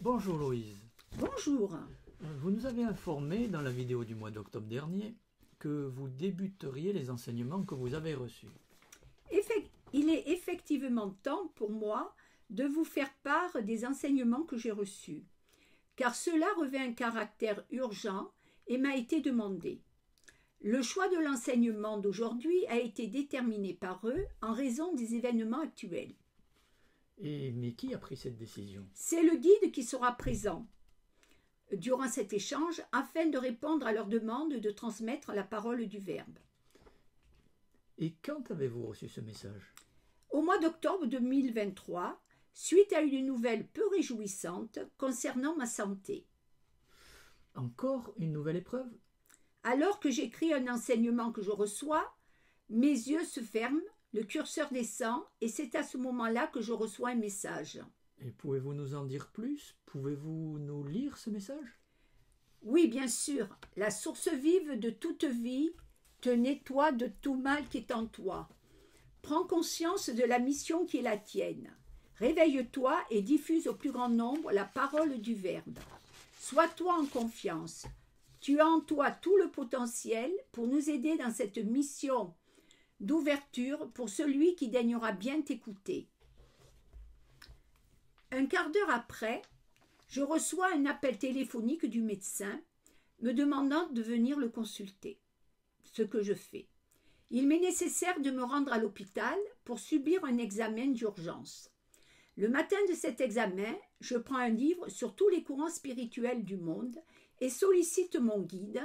Bonjour Louise. Bonjour. Vous nous avez informé dans la vidéo du mois d'octobre dernier que vous débuteriez les enseignements que vous avez reçus. Il est effectivement temps pour moi de vous faire part des enseignements que j'ai reçus, car cela revêt un caractère urgent et m'a été demandé. Le choix de l'enseignement d'aujourd'hui a été déterminé par eux en raison des événements actuels. Mais qui a pris cette décision? C'est le guide qui sera présent durant cet échange afin de répondre à leur demande de transmettre la parole du Verbe. Et quand avez-vous reçu ce message? Au mois d'octobre 2023, suite à une nouvelle peu réjouissante concernant ma santé. Encore une nouvelle épreuve? Alors que j'écris un enseignement que je reçois, mes yeux se ferment, le curseur descend et c'est à ce moment-là que je reçois un message. Et pouvez-vous nous en dire plus? Pouvez-vous nous lire ce message? Oui, bien sûr, la source vive de toute vie te nettoie de tout mal qui est en toi. Prends conscience de la mission qui est la tienne. Réveille-toi et diffuse au plus grand nombre la parole du Verbe. Sois-toi en confiance. Tu as en toi tout le potentiel pour nous aider dans cette mission d'ouverture pour celui qui daignera bien t'écouter. Un quart d'heure après, je reçois un appel téléphonique du médecin me demandant de venir le consulter, ce que je fais. Il m'est nécessaire de me rendre à l'hôpital pour subir un examen d'urgence. Le matin de cet examen, je prends un livre sur tous les courants spirituels du monde et sollicite mon guide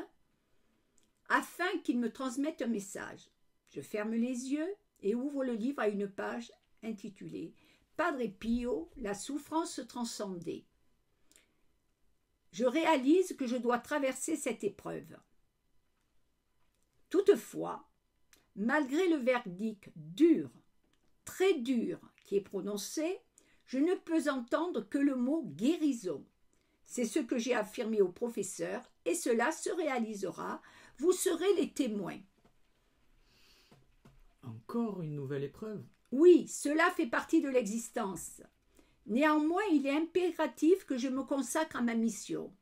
afin qu'il me transmette un message. Je ferme les yeux et ouvre le livre à une page intitulée « Padre Pio, la souffrance transcendée ». Je réalise que je dois traverser cette épreuve. Toutefois, malgré le verdict dur, très dur, qui est prononcé, je ne peux entendre que le mot « guérison ». C'est ce que j'ai affirmé au professeur et cela se réalisera. Vous serez les témoins. Encore une nouvelle épreuve? Oui, cela fait partie de l'existence. Néanmoins, il est impératif que je me consacre à ma mission.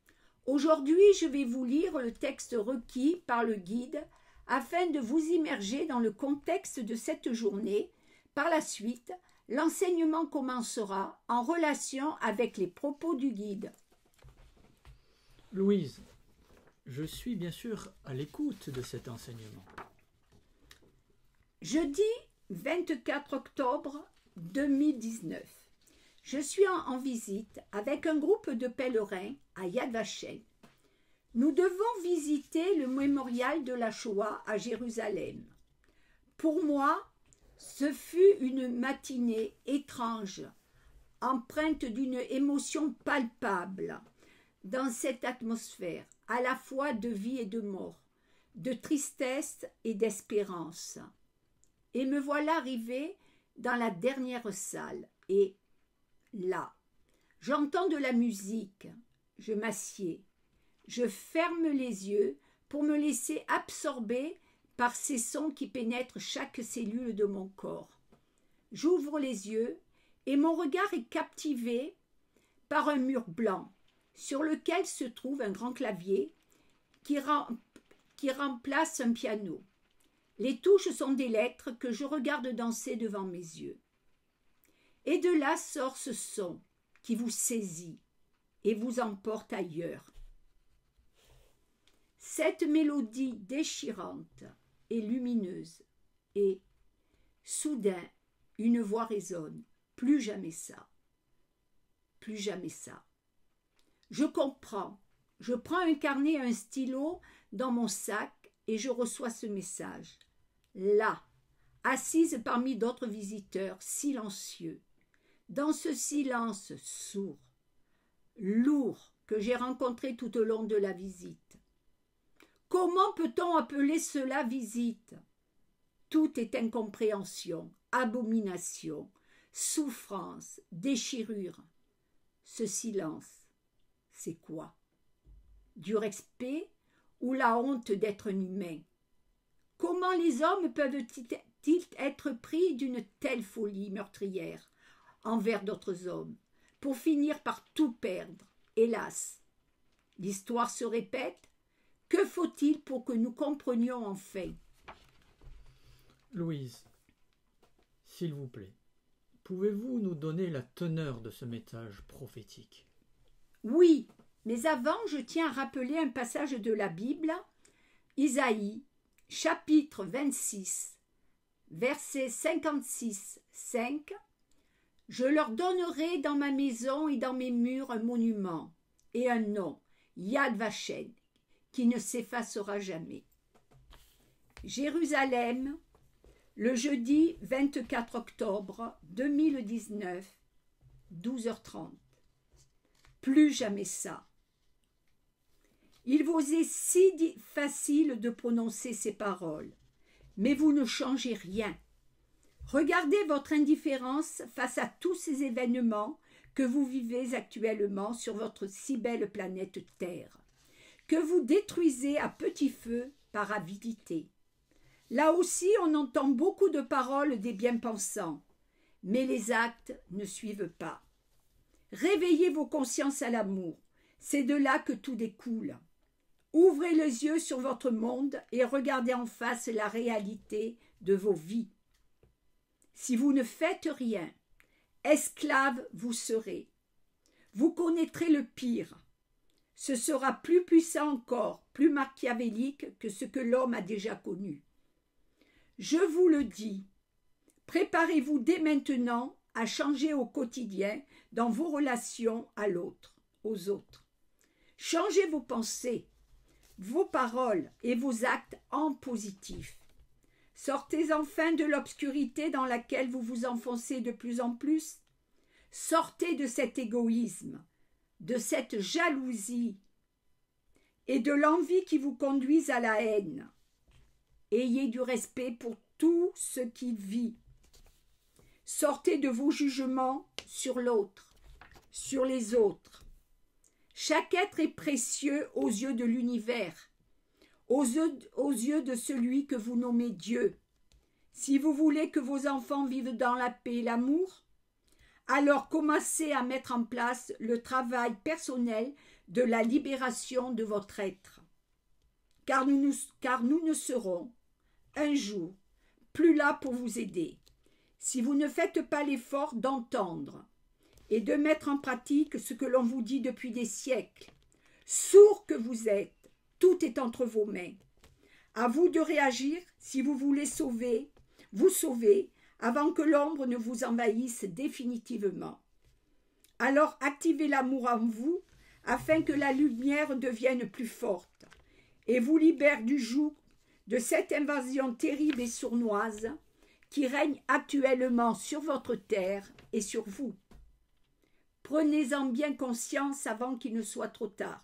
Aujourd'hui, je vais vous lire le texte requis par le guide afin de vous immerger dans le contexte de cette journée. Par la suite, l'enseignement commencera en relation avec les propos du guide. Louise, je suis bien sûr à l'écoute de cet enseignement. Jeudi 24 octobre 2019. Je suis en visite avec un groupe de pèlerins à Yad Vashem. Nous devons visiter le mémorial de la Shoah à Jérusalem. Pour moi, ce fut une matinée étrange, empreinte d'une émotion palpable dans cette atmosphère, à la fois de vie et de mort, de tristesse et d'espérance. Et me voilà arrivé dans la dernière salle, et là, j'entends de la musique, je m'assieds, je ferme les yeux pour me laisser absorber par ces sons qui pénètrent chaque cellule de mon corps. J'ouvre les yeux et mon regard est captivé par un mur blanc sur lequel se trouve un grand clavier qui remplace un piano. Les touches sont des lettres que je regarde danser devant mes yeux. Et de là sort ce son qui vous saisit et vous emporte ailleurs. Cette mélodie déchirante et lumineuse et, soudain, une voix résonne. Plus jamais ça. Plus jamais ça. Je comprends. Je prends un carnet et un stylo dans mon sac et je reçois ce message. Là, assise parmi d'autres visiteurs, silencieux, dans ce silence sourd, lourd que j'ai rencontré tout au long de la visite. Comment peut-on appeler cela visite? Tout est incompréhension, abomination, souffrance, déchirure. Ce silence, c'est quoi? Du respect ou la honte d'être un humain? Comment les hommes peuvent-ils être pris d'une telle folie meurtrière envers d'autres hommes, pour finir par tout perdre, hélas. L'histoire se répète. Que faut-il pour que nous comprenions enfin? Louise, s'il vous plaît, pouvez-vous nous donner la teneur de ce message prophétique? Oui, mais avant, je tiens à rappeler un passage de la Bible, Isaïe, chapitre 26, verset 56-5. « Je leur donnerai dans ma maison et dans mes murs un monument et un nom, Yad Vashem, qui ne s'effacera jamais. » Jérusalem, le jeudi 24 octobre 2019, 12h30. Plus jamais ça. Il vous est si facile de prononcer ces paroles, mais vous ne changez rien. Regardez votre indifférence face à tous ces événements que vous vivez actuellement sur votre si belle planète Terre, que vous détruisez à petit feu par avidité. Là aussi, on entend beaucoup de paroles des bien-pensants, mais les actes ne suivent pas. Réveillez vos consciences à l'amour, c'est de là que tout découle. Ouvrez les yeux sur votre monde et regardez en face la réalité de vos vies. Si vous ne faites rien, esclaves vous serez. Vous connaîtrez le pire. Ce sera plus puissant encore, plus machiavélique que ce que l'homme a déjà connu. Je vous le dis, préparez-vous dès maintenant à changer au quotidien dans vos relations à l'autre, aux autres. Changez vos pensées, vos paroles et vos actes en positif. Sortez enfin de l'obscurité dans laquelle vous vous enfoncez de plus en plus. Sortez de cet égoïsme, de cette jalousie et de l'envie qui vous conduisent à la haine. Ayez du respect pour tout ce qui vit. Sortez de vos jugements sur l'autre, sur les autres. Chaque être est précieux aux yeux de l'univers, aux yeux de celui que vous nommez Dieu. Si vous voulez que vos enfants vivent dans la paix et l'amour, alors commencez à mettre en place le travail personnel de la libération de votre être. Car nous ne serons, un jour, plus là pour vous aider. Si vous ne faites pas l'effort d'entendre et de mettre en pratique ce que l'on vous dit depuis des siècles, sourds que vous êtes, tout est entre vos mains. À vous de réagir si vous voulez vous sauver, avant que l'ombre ne vous envahisse définitivement. Alors activez l'amour en vous, afin que la lumière devienne plus forte, et vous libère du joug de cette invasion terrible et sournoise qui règne actuellement sur votre terre et sur vous. Prenez-en bien conscience avant qu'il ne soit trop tard.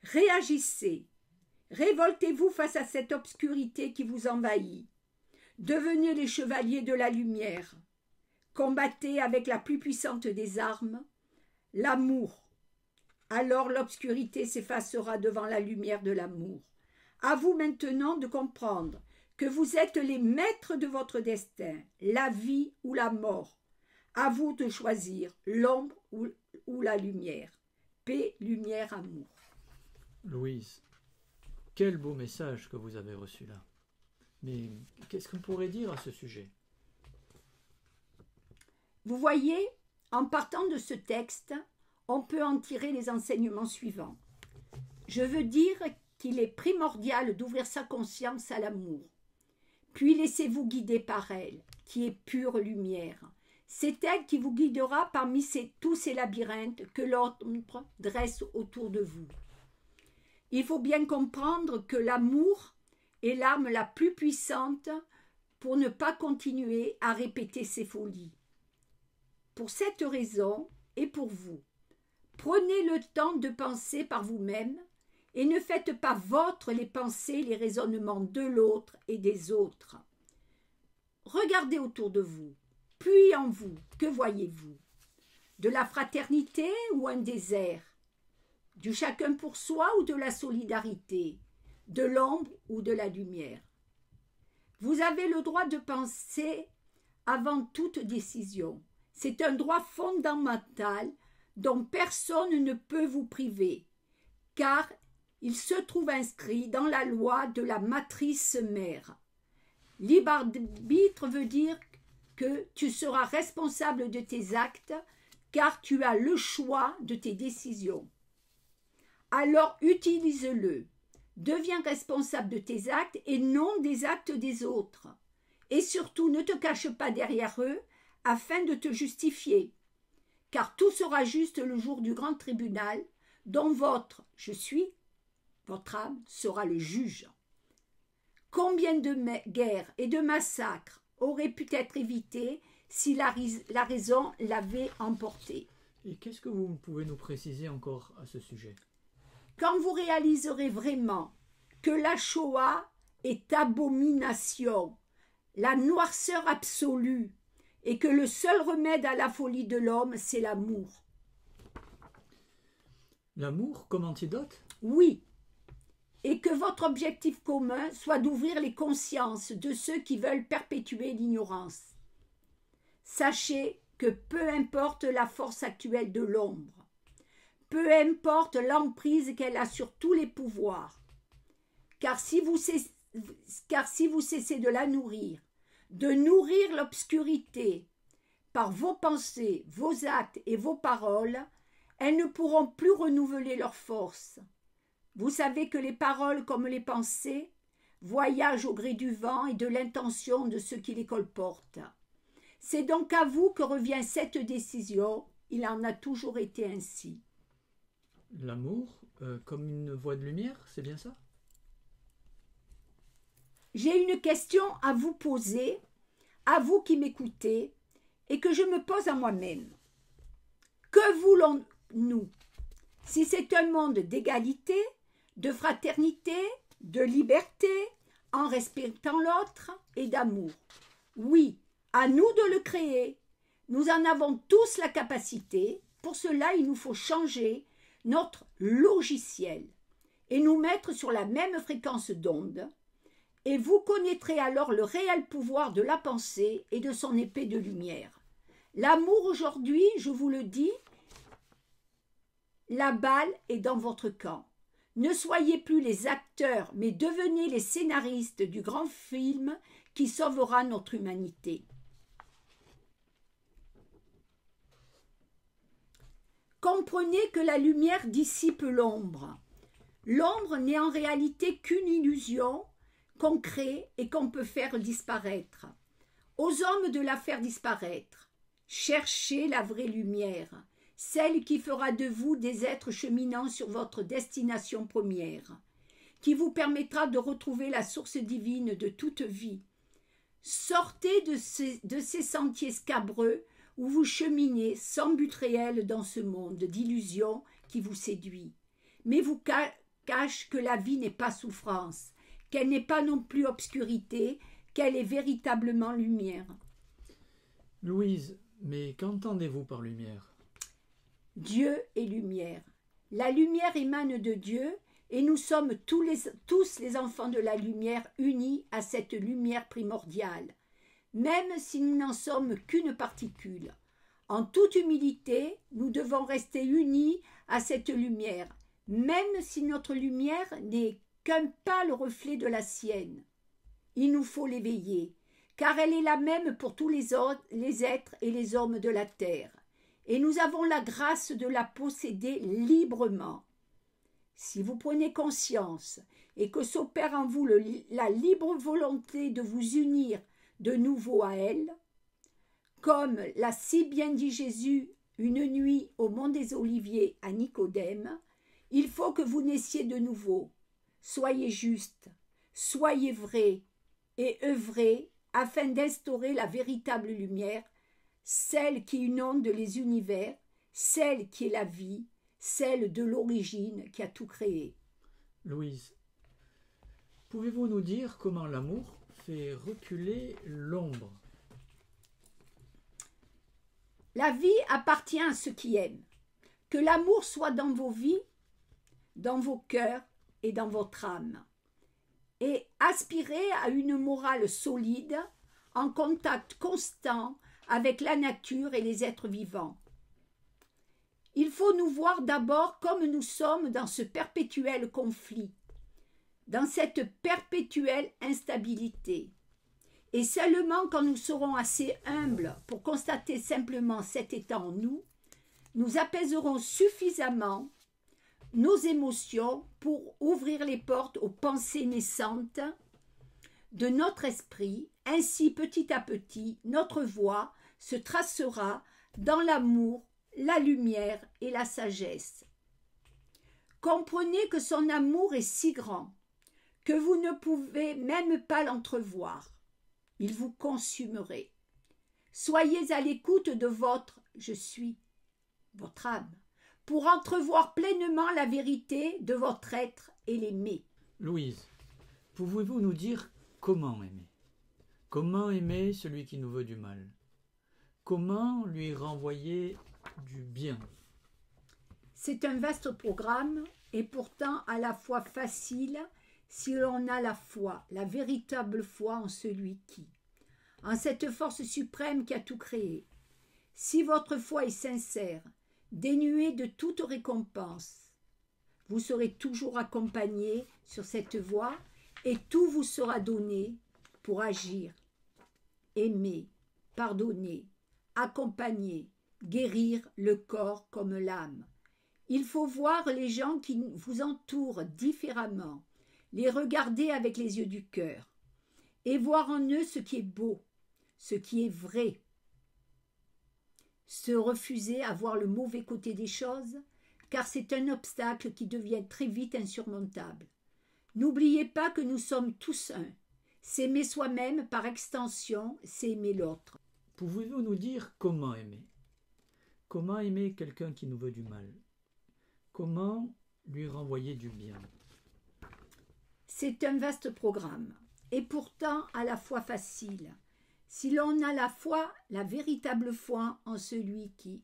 Réagissez, révoltez-vous face à cette obscurité qui vous envahit. Devenez les chevaliers de la lumière. Combattez avec la plus puissante des armes, l'amour. Alors l'obscurité s'effacera devant la lumière de l'amour. À vous maintenant de comprendre que vous êtes les maîtres de votre destin, la vie ou la mort. À vous de choisir l'ombre ou la lumière. Paix, lumière, amour. Louise, quel beau message que vous avez reçu là. Mais qu'est-ce qu'on pourrait dire à ce sujet? Vous voyez, en partant de ce texte, on peut en tirer les enseignements suivants. Je veux dire qu'il est primordial d'ouvrir sa conscience à l'amour. Puis laissez-vous guider par elle, qui est pure lumière. C'est elle qui vous guidera parmi tous ces labyrinthes que l'ombre dresse autour de vous. Il faut bien comprendre que l'amour est l'arme la plus puissante pour ne pas continuer à répéter ses folies. Pour cette raison, et pour vous, prenez le temps de penser par vous-même et ne faites pas vôtres les pensées, les raisonnements de l'autre et des autres. Regardez autour de vous, puis en vous, que voyez-vous? De la fraternité ou un désert? Du chacun pour soi ou de la solidarité? De l'ombre ou de la lumière? Vous avez le droit de penser avant toute décision. C'est un droit fondamental dont personne ne peut vous priver, car il se trouve inscrit dans la loi de la matrice mère. Libre arbitre veut dire que tu seras responsable de tes actes, car tu as le choix de tes décisions. Alors utilise-le. Deviens responsable de tes actes et non des actes des autres. Et surtout, ne te cache pas derrière eux afin de te justifier. Car tout sera juste le jour du grand tribunal, dont votre âme sera le juge. Combien de guerres et de massacres auraient pu être évités si la raison l'avait emporté? Et qu'est-ce que vous pouvez nous préciser encore à ce sujet? Quand vous réaliserez vraiment que la Shoah est abomination, la noirceur absolue, et que le seul remède à la folie de l'homme, c'est l'amour. L'amour comme antidote? Oui, et que votre objectif commun soit d'ouvrir les consciences de ceux qui veulent perpétuer l'ignorance. Sachez que peu importe la force actuelle de l'ombre, peu importe l'emprise qu'elle a sur tous les pouvoirs, car si vous cessez de la nourrir, de nourrir l'obscurité par vos pensées, vos actes et vos paroles, elles ne pourront plus renouveler leur force. Vous savez que les paroles comme les pensées voyagent au gré du vent et de l'intention de ceux qui les colportent. C'est donc à vous que revient cette décision, il en a toujours été ainsi. L'amour comme une voie de lumière, c'est bien ça? J'ai une question à vous poser, à vous qui m'écoutez, et que je me pose à moi-même. Que voulons-nous? Si c'est un monde d'égalité, de fraternité, de liberté, en respectant l'autre et d'amour. Oui, à nous de le créer. Nous en avons tous la capacité. Pour cela, il nous faut changer notre logiciel et nous mettre sur la même fréquence d'onde. Et vous connaîtrez alors le réel pouvoir de la pensée et de son épée de lumière. L'amour aujourd'hui, je vous le dis, la balle est dans votre camp. Ne soyez plus les acteurs, mais devenez les scénaristes du grand film qui sauvera notre humanité. Comprenez que la lumière dissipe l'ombre. L'ombre n'est en réalité qu'une illusion qu'on crée et qu'on peut faire disparaître. Aux hommes de la faire disparaître. Cherchez la vraie lumière, celle qui fera de vous des êtres cheminant sur votre destination première, qui vous permettra de retrouver la source divine de toute vie. Sortez de ces sentiers scabreux où vous cheminez sans but réel dans ce monde d'illusions qui vous séduit, mais vous cache que la vie n'est pas souffrance, qu'elle n'est pas non plus obscurité, qu'elle est véritablement lumière. Louise, mais qu'entendez-vous par lumière? Dieu est lumière. La lumière émane de Dieu et nous sommes tous les enfants de la lumière unis à cette lumière primordiale, même si nous n'en sommes qu'une particule. En toute humilité, nous devons rester unis à cette lumière, même si notre lumière n'est qu'un pâle reflet de la sienne. Il nous faut l'éveiller, car elle est la même pour tous les êtres et les hommes de la terre, et nous avons la grâce de la posséder librement. Si vous prenez conscience et que s'opère en vous la libre volonté de vous unir de nouveau à elle, comme l'a si bien dit Jésus une nuit au mont des Oliviers à Nicodème, il faut que vous naissiez de nouveau. Soyez juste, soyez vrai et œuvrez afin d'instaurer la véritable lumière, celle qui inonde les univers, celle qui est la vie, celle de l'origine qui a tout créé. Louise, pouvez-vous nous dire comment l'amour fait reculer l'ombre? La vie appartient à ceux qui aiment. Que l'amour soit dans vos vies, dans vos cœurs et dans votre âme. Et aspirez à une morale solide, en contact constant avec la nature et les êtres vivants. Il faut nous voir d'abord comme nous sommes dans ce perpétuel conflit, dans cette perpétuelle instabilité. Et seulement quand nous serons assez humbles pour constater simplement cet état en nous, nous apaiserons suffisamment nos émotions pour ouvrir les portes aux pensées naissantes de notre esprit. Ainsi, petit à petit, notre voie se tracera dans l'amour, la lumière et la sagesse. Comprenez que son amour est si grand que vous ne pouvez même pas l'entrevoir. Il vous consumerait. Soyez à l'écoute de votre « je suis », votre âme, pour entrevoir pleinement la vérité de votre être et l'aimer. Louise, pouvez-vous nous dire comment aimer? Comment aimer celui qui nous veut du mal? Comment lui renvoyer du bien? C'est un vaste programme et pourtant à la fois facile si l'on a la foi, la véritable foi en celui qui, en cette force suprême qui a tout créé. Si votre foi est sincère, dénuée de toute récompense, vous serez toujours accompagné sur cette voie et tout vous sera donné pour agir, aimer, pardonner, accompagner, guérir le corps comme l'âme. Il faut voir les gens qui vous entourent différemment, les regarder avec les yeux du cœur et voir en eux ce qui est beau, ce qui est vrai. Se refuser à voir le mauvais côté des choses, car c'est un obstacle qui devient très vite insurmontable. N'oubliez pas que nous sommes tous un. S'aimer soi-même, par extension, c'est aimer l'autre. Pouvez-vous nous dire comment aimer? Comment aimer quelqu'un qui nous veut du mal? Comment lui renvoyer du bien? C'est un vaste programme, et pourtant à la fois facile. Si l'on a la foi, la véritable foi en celui qui,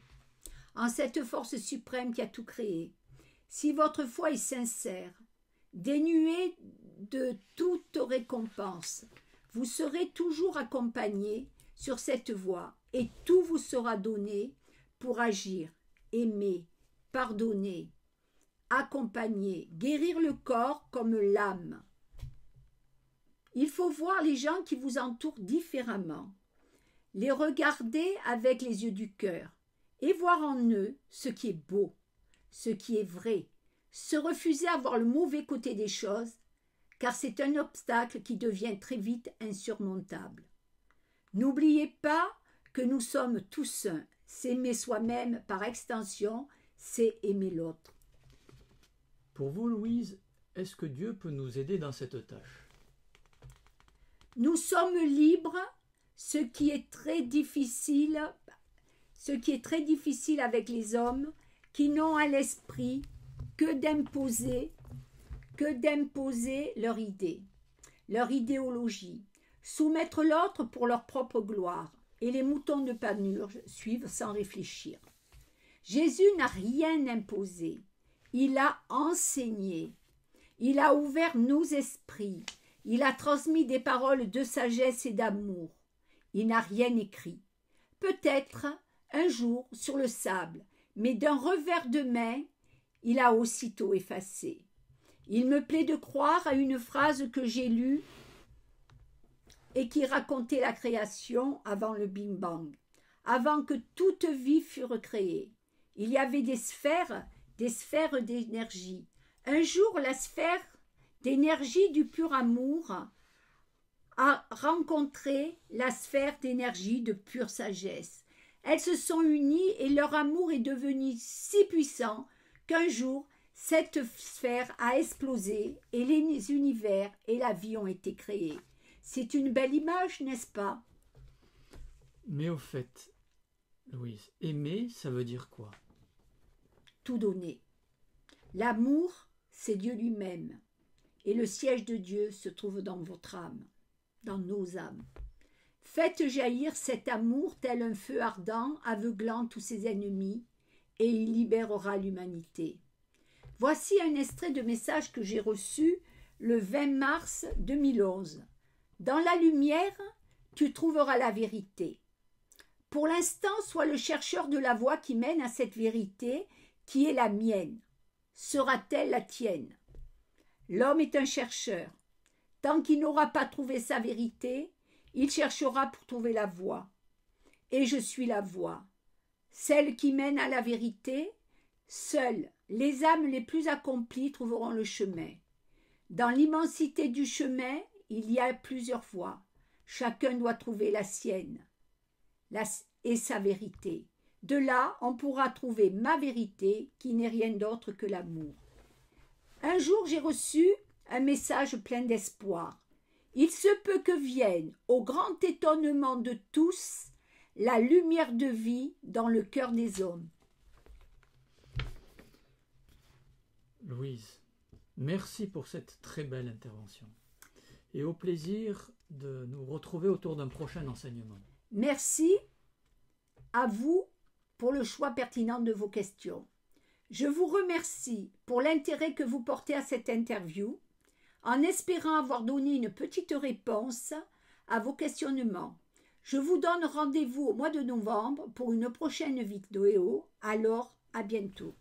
en cette force suprême qui a tout créé, si votre foi est sincère, dénuée de toute récompense, vous serez toujours accompagné sur cette voie et tout vous sera donné pour agir, aimer, pardonner, accompagner, guérir le corps comme l'âme. Il faut voir les gens qui vous entourent différemment, les regarder avec les yeux du cœur et voir en eux ce qui est beau, ce qui est vrai, se refuser à voir le mauvais côté des choses, car c'est un obstacle qui devient très vite insurmontable. N'oubliez pas que nous sommes tous un. S'aimer soi-même par extension, c'est aimer l'autre. Pour vous, Louise, est-ce que Dieu peut nous aider dans cette tâche? Nous sommes libres, ce qui est très difficile avec les hommes qui n'ont à l'esprit que d'imposer leur idée, leur idéologie, soumettre l'autre pour leur propre gloire, et les moutons de Panurge suivent sans réfléchir. Jésus n'a rien imposé, il a enseigné, il a ouvert nos esprits, il a transmis des paroles de sagesse et d'amour. Il n'a rien écrit. Peut-être un jour sur le sable, mais d'un revers de main, il a aussitôt effacé. Il me plaît de croire à une phrase que j'ai lue et qui racontait la création avant le Big Bang, avant que toute vie fût recréée. Il y avait des sphères d'énergie. Un jour, la sphère d'énergie du pur amour a rencontré la sphère d'énergie de pure sagesse. Elles se sont unies et leur amour est devenu si puissant qu'un jour, cette sphère a explosé et les univers et la vie ont été créés. C'est une belle image, n'est-ce pas? Mais au fait, Louise, aimer, ça veut dire quoi? Tout donner. L'amour, c'est Dieu lui-même. Et le siège de Dieu se trouve dans votre âme, dans nos âmes. Faites jaillir cet amour tel un feu ardent, aveuglant tous ses ennemis, et il libérera l'humanité. Voici un extrait de message que j'ai reçu le 20 mars 2011. Dans la lumière, tu trouveras la vérité. Pour l'instant, sois le chercheur de la voie qui mène à cette vérité, qui est la mienne, sera-t-elle la tienne? L'homme est un chercheur. Tant qu'il n'aura pas trouvé sa vérité, il cherchera pour trouver la voie. Et je suis la voie, celle qui mène à la vérité. Seules les âmes les plus accomplies trouveront le chemin. Dans l'immensité du chemin, il y a plusieurs voies. Chacun doit trouver la sienne et sa vérité. De là, on pourra trouver ma vérité, qui n'est rien d'autre que l'amour. Un jour, j'ai reçu un message plein d'espoir. Il se peut que vienne, au grand étonnement de tous, la lumière de vie dans le cœur des hommes. Louise, merci pour cette très belle intervention. Et au plaisir de nous retrouver autour d'un prochain enseignement. Merci à vous pour le choix pertinent de vos questions. Je vous remercie pour l'intérêt que vous portez à cette interview, en espérant avoir donné une petite réponse à vos questionnements. Je vous donne rendez-vous au mois de novembre pour une prochaine vidéo. Alors, à bientôt.